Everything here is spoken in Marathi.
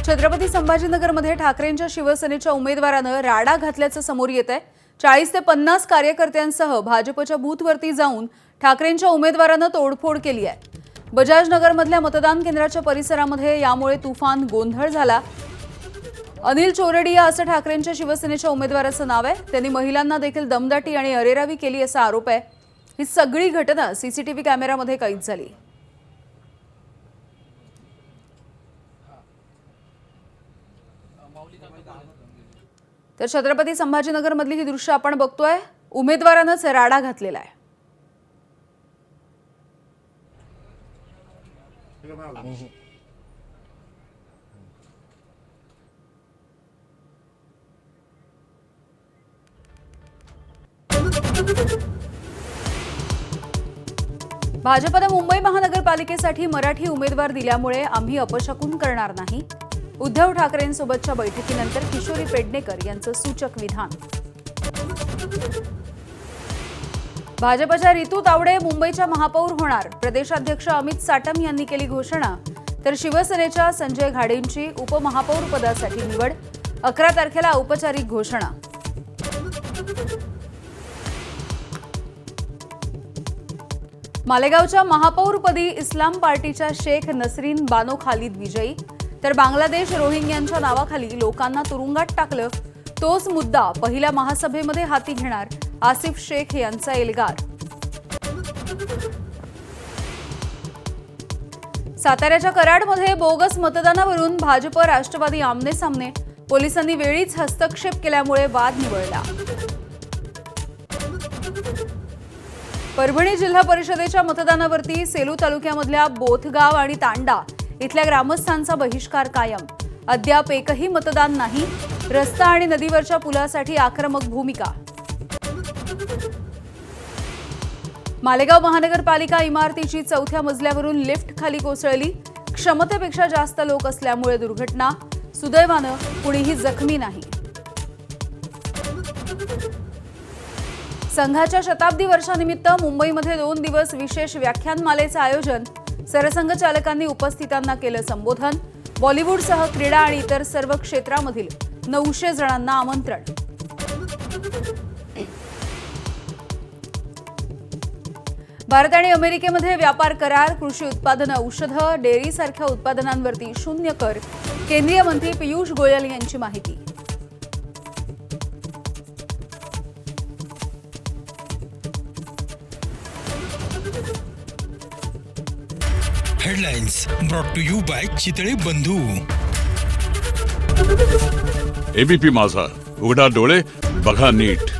छत्रपती संभाजीनगरमध्ये ठाकरेंच्या शिवसेनेच्या उमेदवारानं राडा घातल्याचं समोर येतंय। 40 ते 50 कार्यकर्त्यांसह भाजपच्या बूथवरती जाऊन ठाकरेंच्या उमेदवारानं तोडफोड केली आहे। बजाजनगरमधल्या मतदान केंद्राच्या परिसरामध्ये यामुळे तुफान गोंधळ झाला। अनिल चोरडिया असं ठाकरेंच्या शिवसेनेच्या उमेदवाराचं नाव आहे। त्यांनी महिलांना देखील दमदाटी आणि अरेरावी केली असा आरोप आहे। ही सगळी घटना सीसीटीव्ही कॅमेऱ्यामध्ये कैद झाली। तर छत्रपती संभाजीनगर मधली ही दृश्य आपण बघतोय। उमेदवारानंच राडा घातलेला आहे। भाजपने मुंबई महानगरपालिकेसाठी मराठी उमेदवार दिल्यामुळे आम्ही अपशकुन करणार नाही। उद्धव ठाकरेंसोबतच्या बैठकीनंतर किशोरी पेडणेकर यांचं सूचक विधान। भाजपच्या रितू तावडे मुंबईच्या महापौर होणार। प्रदेशाध्यक्ष अमित साटम यांनी केली घोषणा। तर शिवसेनेच्या संजय घाडेंची उपमहापौर पदासाठी निवड। 11 तारखेला औपचारिक घोषणा। मालेगावच्या महापौरपदी इस्लाम पार्टीच्या शेख नसरीन बानो खालिद विजयी। तर बांगलादेश रोहिंग्यांच्या नावाखाली लोकांना तुरुंगात टाकलं, तोच मुद्दा पहिल्या महासभेमध्ये हाती घेणार आसिफ शेख यांचा एल्गार। साताऱ्याच्या कराडमध्ये बोगस मतदानावरून भाजप राष्ट्रवादी आमने सामने। पोलिसांनी वेळीच हस्तक्षेप केल्यामुळे वाद निवळला। परभणी जिल्हा परिषदेच्या मतदानावरती सेलू तालुक्यामधल्या बोथगाव आणि तांडा इथल्या ग्रामस्थांचा बहिष्कार कायम। अद्याप एकही मतदान नाही। रस्ता आणि नदीवरच्या पुलासाठी आक्रमक भूमिका। मालेगाव महानगरपालिका इमारतीची 4थ्या मजल्यावरून लिफ्ट खाली कोसळली। क्षमतेपेक्षा जास्त लोक असल्यामुळे दुर्घटना। सुदैवानं कुणीही जखमी नाही। संघाच्या शताब्दी वर्षानिमित्त मुंबईमध्ये 2 दिवस विशेष व्याख्यानमालेचं आयोजन। सरसंघचालकांनी उपस्थितांना केलं संबोधन। बॉलिवूडसह क्रीडा आणि इतर सर्व क्षेत्रामधील 900 जणांना आमंत्रण। भारत आणि अमेरिकेमध्ये व्यापार करार। कृषी उत्पादनं, औषधं, डेअरीसारख्या उत्पादनांवरती 0 कर। केंद्रीय मंत्री पियुष गोयल यांची माहिती। Headlines brought to you by Chitale Bandhu. ABP माझा, उघडा डोळे बघा नीट।